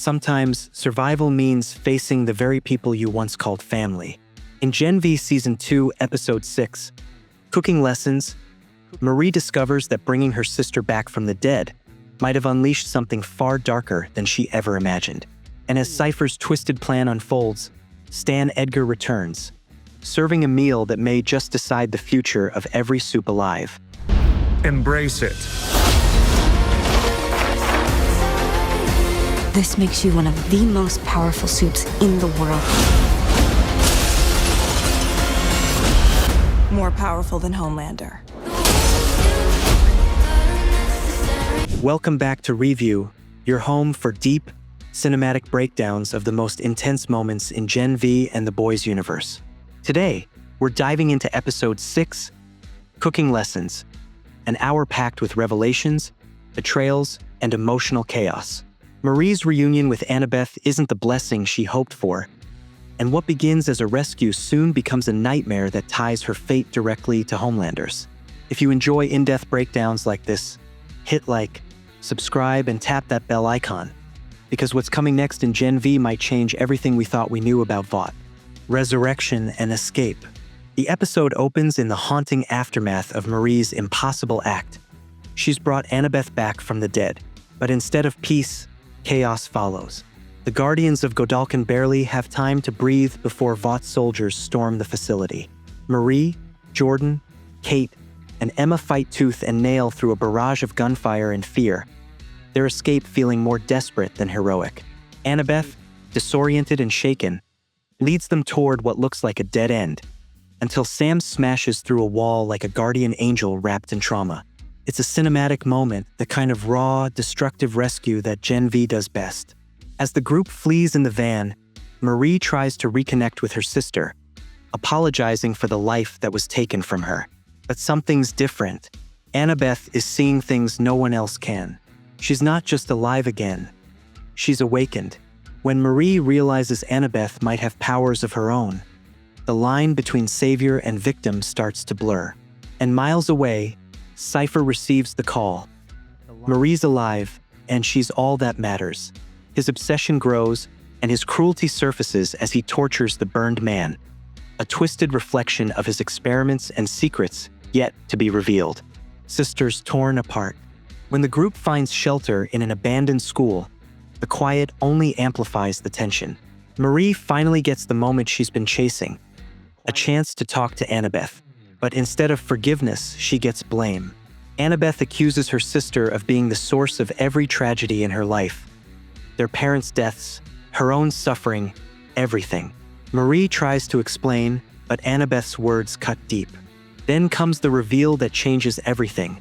Sometimes survival means facing the very people you once called family. In Gen V Season 2, Episode 6, Cooking Lessons, Marie discovers that bringing her sister back from the dead might have unleashed something far darker than she ever imagined. And as Cypher's twisted plan unfolds, Stan Edgar returns, serving a meal that may just decide the future of every soup alive. Embrace it. This makes you one of the most powerful supes in the world. More powerful than Homelander. Welcome back to Review, your home for deep, cinematic breakdowns of the most intense moments in Gen V and the Boys universe. Today, we're diving into Episode 6, Cooking Lessons, an hour packed with revelations, betrayals, and emotional chaos. Marie's reunion with Annabeth isn't the blessing she hoped for, and what begins as a rescue soon becomes a nightmare that ties her fate directly to Homelander's. If you enjoy in-depth breakdowns like this, hit like, subscribe, and tap that bell icon, because what's coming next in Gen V might change everything we thought we knew about Vought. Resurrection and Escape. The episode opens in the haunting aftermath of Marie's impossible act. She's brought Annabeth back from the dead, but instead of peace, chaos follows. The Guardians of Godalkin barely have time to breathe before Vought soldiers storm the facility. Marie, Jordan, Kate, and Emma fight tooth and nail through a barrage of gunfire and fear, their escape feeling more desperate than heroic. Annabeth, disoriented and shaken, leads them toward what looks like a dead end, until Sam smashes through a wall like a guardian angel wrapped in trauma. It's a cinematic moment, the kind of raw, destructive rescue that Gen V does best. As the group flees in the van, Marie tries to reconnect with her sister, apologizing for the life that was taken from her. But something's different. Annabeth is seeing things no one else can. She's not just alive again. She's awakened. When Marie realizes Annabeth might have powers of her own, the line between savior and victim starts to blur. And miles away, Cypher receives the call. Marie's alive, and she's all that matters. His obsession grows, and his cruelty surfaces as he tortures the burned man, a twisted reflection of his experiments and secrets yet to be revealed. Sisters torn apart. When the group finds shelter in an abandoned school, the quiet only amplifies the tension. Marie finally gets the moment she's been chasing, a chance to talk to Annabeth. But instead of forgiveness, she gets blame. Annabeth accuses her sister of being the source of every tragedy in her life. Their parents' deaths, her own suffering, everything. Marie tries to explain, but Annabeth's words cut deep. Then comes the reveal that changes everything.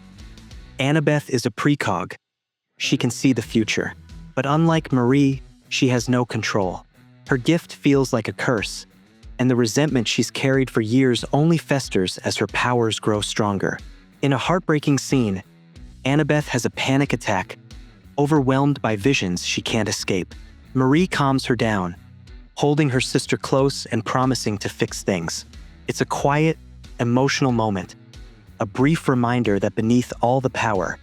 Annabeth is a precog. She can see the future. But unlike Marie, she has no control. Her gift feels like a curse, and the resentment she's carried for years only festers as her powers grow stronger. In a heartbreaking scene, Annabeth has a panic attack, overwhelmed by visions she can't escape. Marie calms her down, holding her sister close and promising to fix things. It's a quiet, emotional moment, a brief reminder that beneath all the power,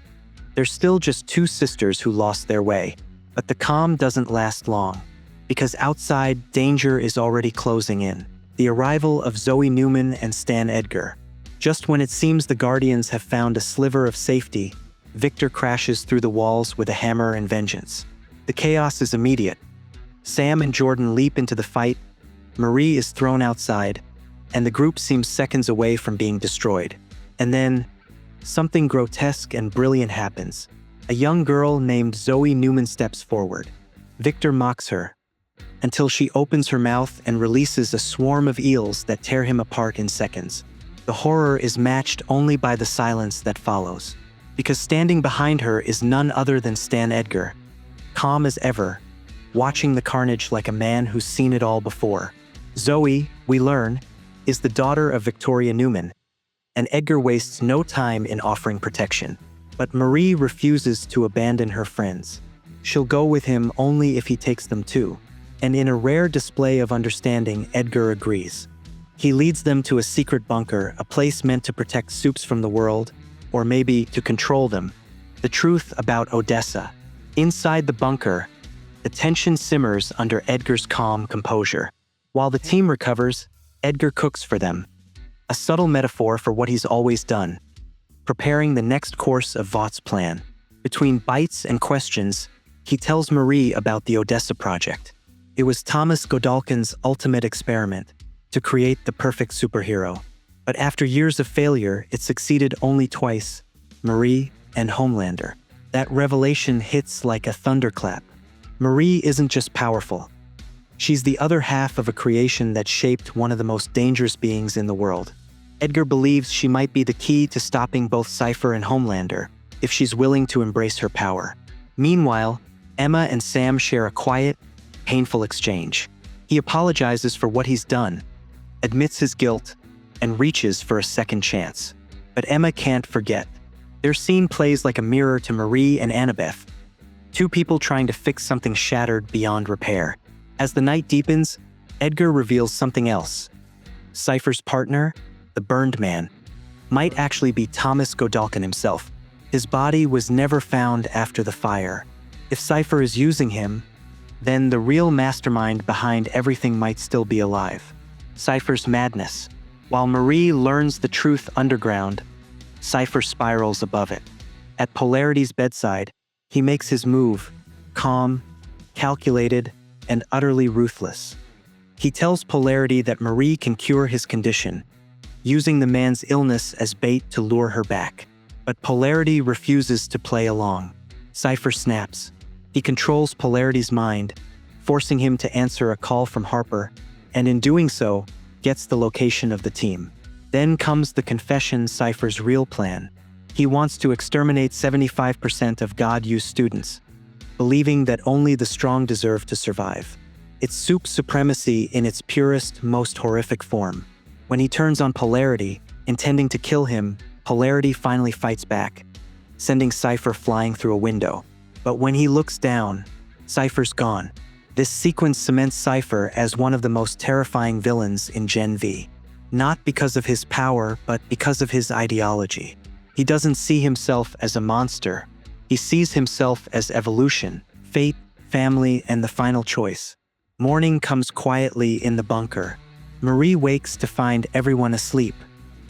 there's still just two sisters who lost their way. But the calm doesn't last long, because outside, danger is already closing in. The arrival of Zoe Newman and Stan Edgar. Just when it seems the Guardians have found a sliver of safety, Victor crashes through the walls with a hammer and vengeance. The chaos is immediate. Sam and Jordan leap into the fight, Marie is thrown outside, and the group seems seconds away from being destroyed. And then, something grotesque and brilliant happens. A young girl named Zoe Newman steps forward. Victor mocks her, until she opens her mouth and releases a swarm of eels that tear him apart in seconds. The horror is matched only by the silence that follows, because standing behind her is none other than Stan Edgar, calm as ever, watching the carnage like a man who's seen it all before. Zoe, we learn, is the daughter of Victoria Newman, and Edgar wastes no time in offering protection. But Marie refuses to abandon her friends. She'll go with him only if he takes them too. And in a rare display of understanding, Edgar agrees. He leads them to a secret bunker, a place meant to protect supes from the world, or maybe to control them. The truth about Odessa. Inside the bunker, The tension simmers under Edgar's calm composure. While the team recovers, Edgar cooks for them, a subtle metaphor for what he's always done, preparing the next course of Vaught's plan. Between bites and questions, he tells Marie about the Odessa project. It was Thomas Godolkin's ultimate experiment to create the perfect superhero. But after years of failure, it succeeded only twice: Marie and Homelander. That revelation hits like a thunderclap. Marie isn't just powerful. She's the other half of a creation that shaped one of the most dangerous beings in the world. Edgar believes she might be the key to stopping both Cypher and Homelander if she's willing to embrace her power. Meanwhile, Emma and Sam share a quiet, painful exchange. He apologizes for what he's done, admits his guilt, and reaches for a second chance. But Emma can't forget. Their scene plays like a mirror to Marie and Annabeth, two people trying to fix something shattered beyond repair. As the night deepens, Edgar reveals something else. Cypher's partner, the burned man, might actually be Thomas Godolkin himself. His body was never found after the fire. If Cypher is using him, then the real mastermind behind everything might still be alive. Cypher's madness. While Marie learns the truth underground, Cypher spirals above it. At Polarity's bedside, he makes his move, calm, calculated, and utterly ruthless. He tells Polarity that Marie can cure his condition, using the man's illness as bait to lure her back. But Polarity refuses to play along. Cypher snaps. He controls Polarity's mind, forcing him to answer a call from Harper, and in doing so, gets the location of the team. Then comes the confession: Cypher's real plan. He wants to exterminate 75% of God-used students, believing that only the strong deserve to survive. It's supes supremacy in its purest, most horrific form. When he turns on Polarity, intending to kill him, Polarity finally fights back, sending Cypher flying through a window. But when he looks down, Cypher's gone. This sequence cements Cypher as one of the most terrifying villains in Gen V. Not because of his power, but because of his ideology. He doesn't see himself as a monster. He sees himself as evolution, fate, family, and the final choice. Morning comes quietly in the bunker. Marie wakes to find everyone asleep,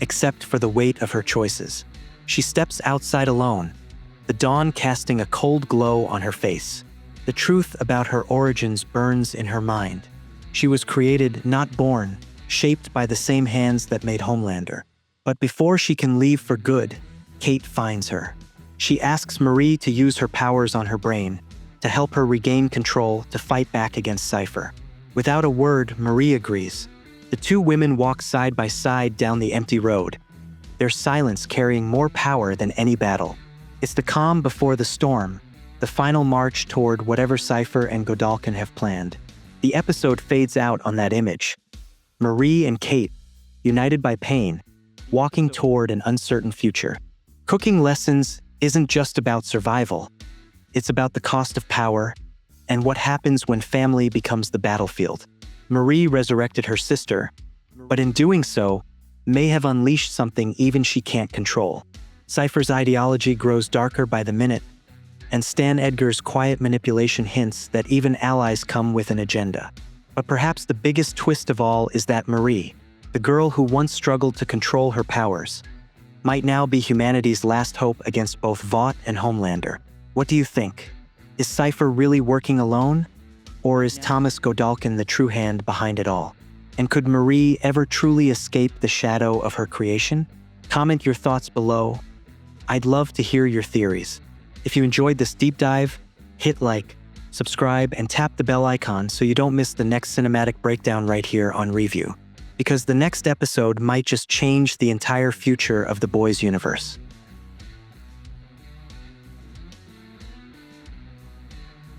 except for the weight of her choices. She steps outside alone, the dawn casting a cold glow on her face. The truth about her origins burns in her mind. She was created, not born, shaped by the same hands that made Homelander. But before she can leave for good, Kate finds her. She asks Marie to use her powers on her brain, to help her regain control to fight back against Cypher. Without a word, Marie agrees. The two women walk side by side down the empty road, their silence carrying more power than any battle. It's the calm before the storm, the final march toward whatever Cypher and Godolkin have planned. The episode fades out on that image. Marie and Kate, united by pain, walking toward an uncertain future. Cooking Lessons isn't just about survival. It's about the cost of power and what happens when family becomes the battlefield. Marie resurrected her sister, but in doing so, may have unleashed something even she can't control. Cypher's ideology grows darker by the minute, and Stan Edgar's quiet manipulation hints that even allies come with an agenda. But perhaps the biggest twist of all is that Marie, the girl who once struggled to control her powers, might now be humanity's last hope against both Vought and Homelander. What do you think? Is Cypher really working alone? Or is Thomas Godolkin the true hand behind it all? And could Marie ever truly escape the shadow of her creation? Comment your thoughts below. I'd love to hear your theories. If you enjoyed this deep dive, hit like, subscribe, and tap the bell icon so you don't miss the next cinematic breakdown right here on Review. Because the next episode might just change the entire future of the boys' universe.